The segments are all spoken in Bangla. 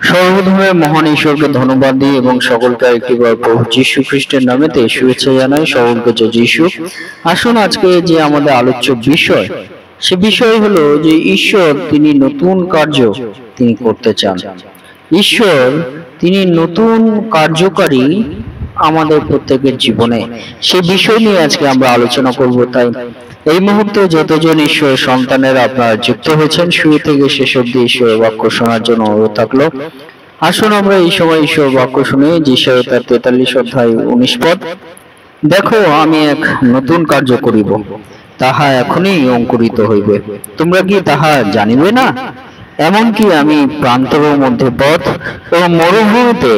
সর্বধর্মের মহান ঈশ্বরকে ধন্যবাদ দিই এবং সকলকে আরেকটিবার প্রভু যীশু খ্রিস্টের নামেতে শুভেচ্ছা জানাই। সকলকে জয় যীশু। আসুন আজকে যে আমাদের আলোচ্য বিষয়, সে বিষয় হলো যে ঈশ্বর তিনি নতুন কার্য তিনি করতে চান। ঈশ্বর তিনি নতুন কার্যকারী আমাদের প্রত্যেকের জীবনে, সে বিষয় নিয়ে আজকে আমরা আলোচনা করব। তাই এই মুহূর্তে যতজন ঈশ্বরের সন্তানেরা আপনারা যুক্ত হয়েছেন, শুরু থেকে শেষ অব্দি ঈশ্বরের বাক্য শোনার জন্য অনুরোধ থাকলো। আসুন আমরা এই সময় ঈশ্বর বাক্য শুনে। যিশায়া তার 43 অধ্যায় 19 পদ, দেখো আমি এক নতুন কার্য করিব, তাহা এখনই অঙ্কুরিত হইবে, তোমরা কি তাহা জানিবে না? এমনকি আমি প্রান্তরের মধ্যে পথ এবং মরুভূমিতে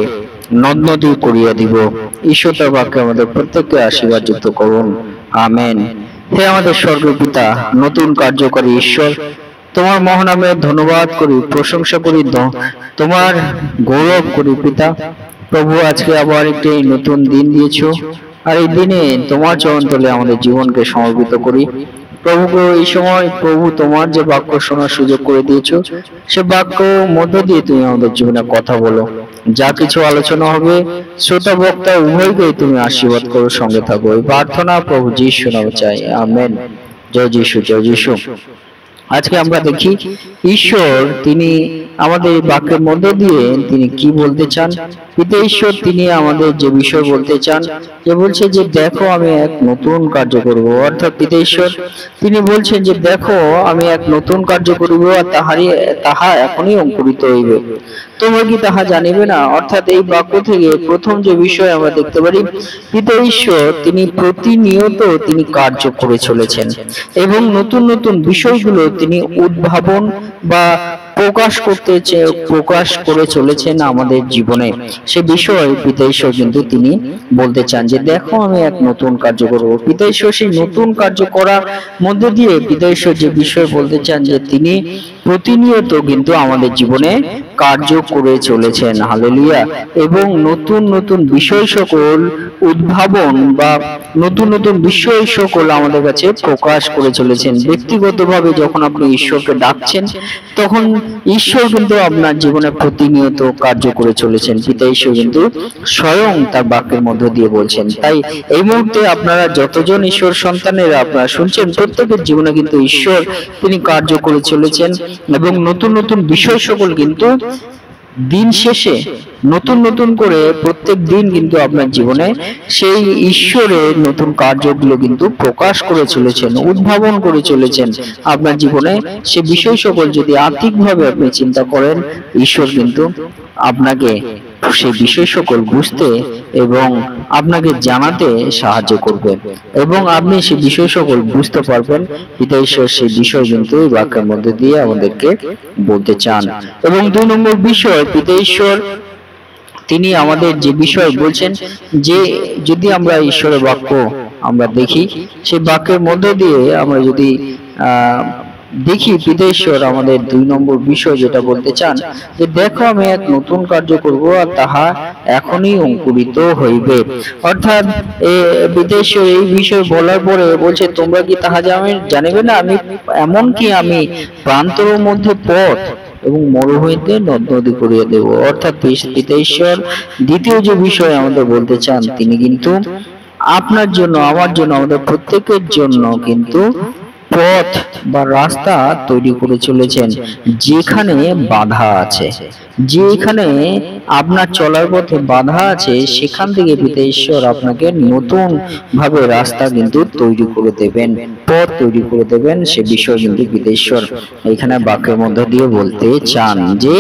নদ নদী করিয়া দিব। ঈশ্বর তার বাক্যে আমাদের প্রত্যেককে আশীর্বাদ যুক্ত করুন, আমেন। হে আমাদের স্বর্গীয় পিতা, নতুন কার্যকারী ঈশ্বর, তোমার মহানামে ধন্যবাদ করি, প্রশংসা করি, তোমার গৌরব করি পিতা। প্রভু, আজকে আবার একটি নতুন দিন দিয়েছো, আর এই দিনে তোমার চরণতলে আমাদের জীবনকে সমর্পিত করি। প্রভু এই সময় প্রভু তোমার যে বাক্য শোনার সুযোগ করে দিয়েছো, সে বাক্য মধ্য দিয়ে তুমি আমাদের জীবনে কথা বলো। যা কিছু আলোচনা হবে, শ্রোতা বক্তা উভয়কেই তুমি আশীর্বাদ করো, সঙ্গে থাকো। এই প্রার্থনা প্রভু যীশু নামে চাই, আমেন। জয় যীশু, জয় যীশু। আজকে আমরা দেখি ঈশ্বর তিনি আমাদের বাক্যের মধ্য দিয়ে তিনি কি বলতে চান। পিতা ঈশ্বর তিনি আমাদের যে বিষয় বলতে চান, যে বলছে যে দেখো আমি এক নতুন কার্য করব। অর্থাৎ পিতা ঈশ্বর তিনি বলছেন যে দেখো আমি এক নতুন কার্য করিব, আর তাহা এখনই অঙ্কুরিত হইবে, তোমরা কি তাহা জানিবে না? অর্থাৎ এই বাক্য থেকে প্রথম যে বিষয় আমরা দেখতে পারি, পিতা ঈশ্বর তিনি প্রতিনিয়ত তিনি কার্য করে চলেছেন এবং নতুন নতুন বিষয়গুলো তিনি উদ্ভাবন বা প্রকাশ করে চলেছেন আমাদের জীবনে। সে বিষয় পিতা ঈশ্বর কিন্তু তিনি বলতে চান যে দেখো আমি এক নতুন কার্য করব। পিতা ঈশ্বর সেই নতুন কার্য করার মধ্যে দিয়ে পিতা ঈশ্বর যে বিষয় বলতে চান যে তিনি প্রতিনিয়ত কিন্তু আমাদের জীবনে কার্য করে চলেছেন, হালেলুয়া। এবং নতুন নতুন বিষয় সকল উদ্ভাবন বা নতুন নতুন বিষয় সকল আমাদের কাছে প্রকাশ করে চলেছেন। ব্যক্তিগতভাবে যখন আপনি ঈশ্বরকে ডাকছেন, তখন ঈশ্বর কিন্তু আপনার জীবনে প্রতিনিয়ত কার্য করে চলেছেন। পিতা ঈশ্বর কিন্তু স্বয়ং তার বাক্যের মধ্য দিয়ে বলছেন। তাই এই মুহূর্তে আপনারা যতজন ঈশ্বর সন্তানেরা আপনারা শুনছেন, প্রত্যেকের জীবনে কিন্তু ঈশ্বর তিনি কার্য করে চলেছেন এবং নতুন নতুন বিষয় সকল কিন্তু দিন শেষে নতুন নতুন করে প্রত্যেক দিন কিন্তু আপনার জীবনে সেই ঈশ্বরের নতুন কার্যগুলো কিন্তু প্রকাশ করে চলেছেন, উদ্ভাবন করে চলেছেন আপনার জীবনে। সে বিষয় সকল যদি আর্থিকভাবে আপনি চিন্তা করেন, ঈশ্বর কিন্তু আপনাকে সেই বিষয় সকল বুঝতে এবং আপনাকে জানাতে সাহায্য করবেন এবং আপনি সেই বিষয় সকল বুঝতে পারবেন। পিতা ঈশ্বর সেই বিষয় কিন্তু এই বাক্যের মধ্যে দিয়ে আমাদেরকে বলতে চান। এবং 2 নম্বর বিষয়, পিতা ঈশ্বর তিনি আমাদের যে বিষয় বলছেন যে যদি আমরা ঈশ্বরের বাক্য আমরা দেখি, সেই বাক্যের মধ্য দিয়ে আমরা যদি দেখি, পিতা ঈশ্বর আমাদের 2 নম্বর বিষয় যেটা বলতে চান যে দেখো আমি এক নতুন কার্য করব, আর তাহা এখনই অঙ্কুরিত হইবে। অর্থাৎ পিতা ঈশ্বর এই বিষয় বলার পরে বলছে তোমরা কি তাহা জানিবে না? এমনকি আমি প্রান্তরের মধ্যে পথ এবং মরুভূমিতে নদ নদী করিয়া দেব। অর্থাৎ পিতা ঈশ্বর দ্বিতীয় যে বিষয় আমাদের বলতে চান, তিনি কিন্তু আপনার জন্য, আমার জন্য, আমাদের প্রত্যেকের জন্য কিন্তু পথ বা রাস্তা তৈরি করে চলেছেন। যেখানে বাধা আছে, যেখানে আপনার চলার পথে বাধা আছে, সেখান থেকে পিতা ঈশ্বর আপনাকে নতুন ভাবে রাস্তা কিন্তু তৈরি করে দেবেন, পথ তৈরি করে দেবেন। সে বিষয় কিন্তু পিতা ঈশ্বর এখানে বাক্যের মধ্যে দিয়ে বলতে চান যে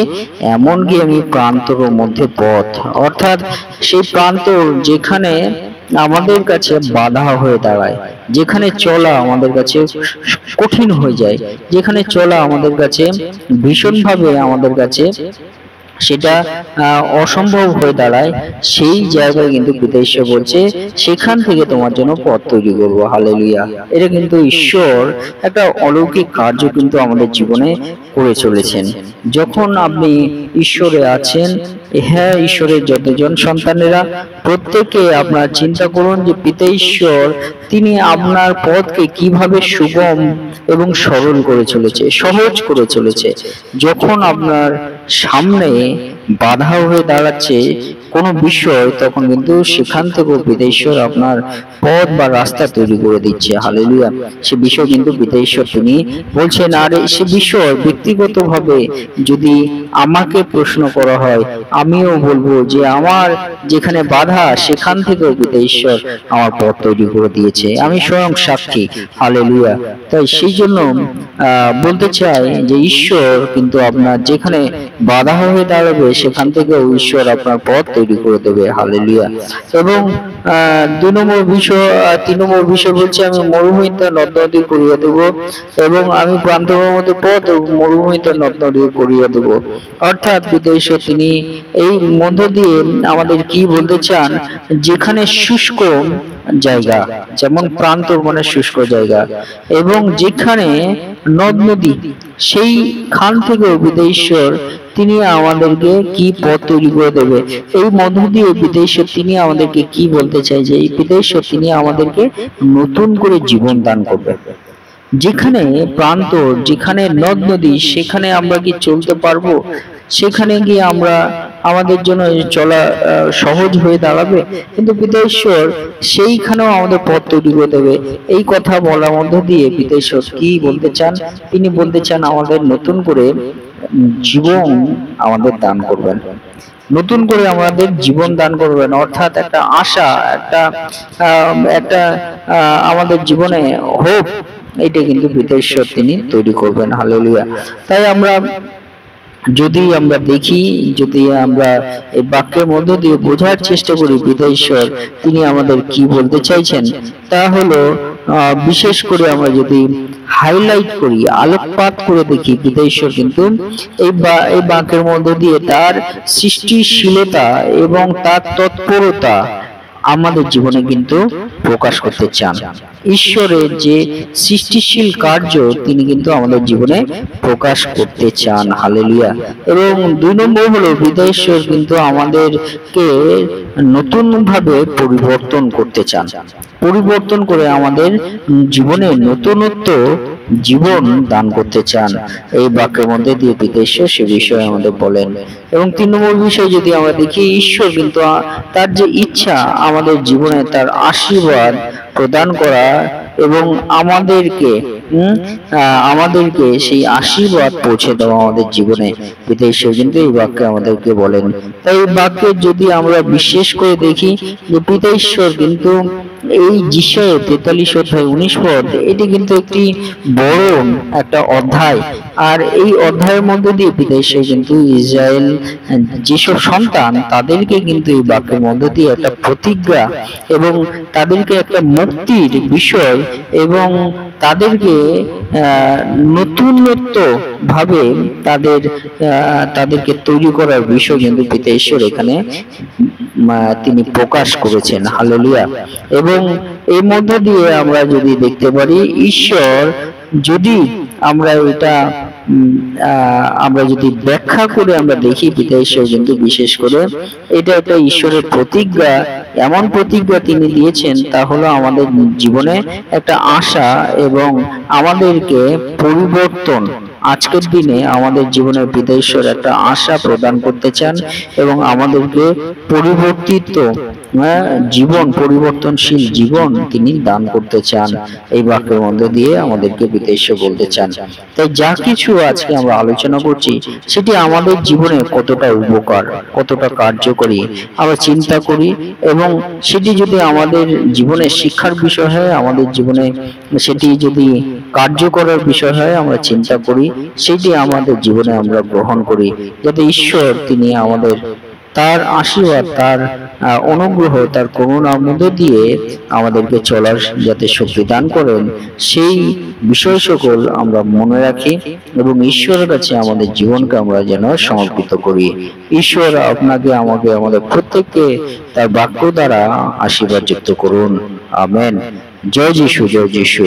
এমনকি আমি প্রান্তরের মধ্যে পথ, অর্থাৎ সেই প্রান্তর যেখানে আমাদের কাছে বাধা হয়ে দাঁড়ায়, যেখানে চলা আমাদের কাছে কঠিন হয়ে যায়, যেখানে চলা আমাদের কাছে ভীষণভাবে আমাদের কাছে সেটা অসম্ভব হয়ে দাঁড়ায়, সেই জায়গায় কিন্তু পিতা ঈশ্বর বলছে সেখান থেকে তোমার জন্য পথ তৈরি করবো, হালেলুয়া। এটা কিন্তু ঈশ্বর একটা অলৌকিক কার্য কিন্তু আমাদের জীবনে করে চলেছেন। যখন আপনি ঈশ্বরে আছেন, হ্যাঁ, ঈশ্বরের যতজন সন্তানেরা প্রত্যেকে আপনার চিন্তা করুন যে পিতা ঈশ্বর তিনি আপনার পথকে কিভাবে সুগম এবং সরল করে চলেছে, সহজ করে চলেছে। যখন আপনার সামনে বাধা হয়ে দাঁড়াচ্ছে কোনো বিষয়, তখন কিন্তু সেখান থেকেও পিতা ঈশ্বর আপনার পথ বা রাস্তা তৈরি করে দিচ্ছে। হালেলুয়া। সে বিষয় কিন্তু পিতা ঈশ্বর তিনি বলছেন। আর সে বিষয় ব্যক্তিগতভাবে যদি আমাকে প্রশ্ন করা হয়, আমিও বলবো যে আমার যেখানে বাধা সেখান থেকেও পিতা ঈশ্বর আমার পথ তৈরি করে দিয়েছে। আমি স্বয়ং সাক্ষী। হালেলুয়া। তাই সেই জন্য বলতে চাই যে ঈশ্বর কিন্তু আপনার যেখানে বাধা হয়ে দাঁড়াবে সেখান থেকেও ঈশ্বর আপনার পথ তৈরি করে দেবে। হালেলুয়া। এবং 3 নম্বর বিষয় বলছে, আমি মরুভূমিতে নদ নদী করিয়া দেব, এবং আমি প্রান্তরের মধ্যে পথ মরুভূমিতে নদ নদী করিয়া দেব। অর্থাৎ পিতা ঈশ্বর তিনি এই মধ্য দিয়ে আমাদের কি বলতে চান, যেখানে শুষ্ক জায়গা, যেমন প্রান্তর মানে শুষ্ক জায়গা, এবং যেখানে নদ নদী, সেই খান থেকেও পিতা ঈশ্বর তিনি আমাদেরকে কি পথ তৈরি করে দেবে। এই মধ্য দিয়ে পিতা ঈশ্বর তিনি আমাদেরকে কি বলতে চাই, যে এই পিতা ঈশ্বর তিনি আমাদেরকে নতুন করে জীবন দান করবে। যেখানে প্রান্তর, যেখানে নদ নদী, সেখানে আমরা কি চলতে পারবো? সেখানে গিয়ে আমরা আমাদের জন্য চলা সহজ হয়ে দাঁড়াবে? কিন্তু পিতা ঈশ্বর সেইখানেও আমাদের পথ তৈরি করে দেবে। এই কথা বলার মধ্য দিয়ে পিতা ঈশ্বর কি বলতে চান, তিনি বলতে চান আমাদের নতুন করে জীবন আমাদের দান করবেন, নতুন করে আমাদের জীবন দান করবেন। অর্থাৎ একটা আশা, একটা আমাদের জীবনে হোপ, এটা কিন্তু পিতা ঈশ্বর তিনি তৈরি করবেন। হালেলুয়া। তাই যদি আমরা দেখি, যদি আমরা এই বাক্যের মধ্য দিয়ে বোঝার চেষ্টা করি পিতা ঈশ্বর তিনি আমাদের কি বলতে চাইছেন, তা হলো বিশেষ করে আমরা যদি হাইলাইট করি, আলোকপাত করে দেখি, পিতা ঈশ্বর কিন্তু এই বাক্যের মধ্য দিয়ে তার সৃষ্টিশীলতা এবং তার তৎপরতা আমাদের জীবনে কিন্তু প্রকাশ করতে চান। ঈশ্বরের যে সৃষ্টিশীল কার্য তিনি কিন্তু আমাদের জীবনে প্রকাশ করতে চান। হালেলুয়া। এবং 2 নম্বর হলো পিতা ঈশ্বর কিন্তু আমাদেরকে নতুন ভাবে পরিবর্তন করতে চান, পরিবর্তন করে আমাদের জীবনে নতুনত্ব জীবন দান করতে চান। এই বাক্যের মধ্যে দিয়ে পিতা ঈশ্বর সে বিষয়ে আমাদের বলেন। এবং 3 নম্বর বিষয় যদি আমরা দেখি, ঈশ্বর কিন্তু তার যে ইচ্ছা আমাদের জীবনে তার আশীর্বাদ প্রদান করা এবং আমাদেরকে সেই আশীর্বাদ পৌঁছে দেওয়া আমাদের জীবনে, পিতা ঈশ্বর কিন্তু এই বাক্যে আমাদেরকে বলেন। তাই এই বাক্যে যদি আমরা বিশেষ করে দেখি যে পিতা ঈশ্বর কিন্তু এই যিশায়া 43 অধ্যায় 19 পদ, এটি কিন্তু একটি বড় একটা অধ্যায়। আর এই অধ্যায়ের মধ্যে দিয়ে পিতা ঈশ্বর কিন্তু ইসরায়েল যেসব সন্তান তাদেরকে কিন্তু এই বাক্যের মধ্যে দিয়ে একটা প্রতিজ্ঞা এবং তাদেরকে একটা মুক্তির বিষয় এবং তাদেরকে নতুনত্ব ভাবে তাদেরকে তৈরি করার বিষয় কিন্তু পিতা ঈশ্বর এখানে তিনি প্রকাশ করেছেন। হালেলুয়া। এবং এর মধ্য দিয়ে আমরা যদি দেখতে পারি, ঈশ্বর যদি আমরা যদি ব্যাখ্যা করে আমরা দেখি, পিতা ঈশ্বর কিন্তু বিশেষ করে এটা একটা ঈশ্বরের প্রতিজ্ঞা, এমন প্রতিজ্ঞা তিনি দিয়েছেন, তা হলো আমাদের জীবনে একটা আশা এবং আমাদেরকে পরিবর্তন। আজকের দিনে আমাদের জীবনের পিতা ঈশ্বর একটা আশা প্রদান করতে চান এবং আমাদেরকে পরিবর্তিত জীবন, পরিবর্তনশীল জীবন তিনি দান করতে চান। এই বাক্যের মধ্যে দিয়ে আমাদেরকে পিতা ঈশ্বর বলতে চান। তাই যা কিছু আজকে আমরা আলোচনা করছি সেটি আমাদের জীবনে কতটা উপকার, কতটা কার্যকরী আমরা চিন্তা করি, এবং সেটি যদি আমাদের জীবনে শিক্ষার বিষয় হয়, আমাদের জীবনে সেটি যদি কার্যকরের বিষয় হয়, আমরা চিন্তা করি, সেটি আমাদের জীবনে আমরা গ্রহণ করি, যাতে ঈশ্বর তিনি আমাদের তার আশীর্বাদ, তার অনুগ্রহ, তার করুণার মধ্য দিয়ে আমাদেরকে চলার যাতে শক্তি দান করেন, সেই বিষয় সকল আমরা মনে রাখি এবং ঈশ্বরের কাছে আমাদের জীবনকে আমরা যেন সমর্পিত করি। ঈশ্বর আপনাকে, আমাকে, আমাদের প্রত্যেককে তার বাক্য দ্বারা আশীর্বাদ যুক্ত করুন। আমেন। জয় যিশু, জয় যিশু।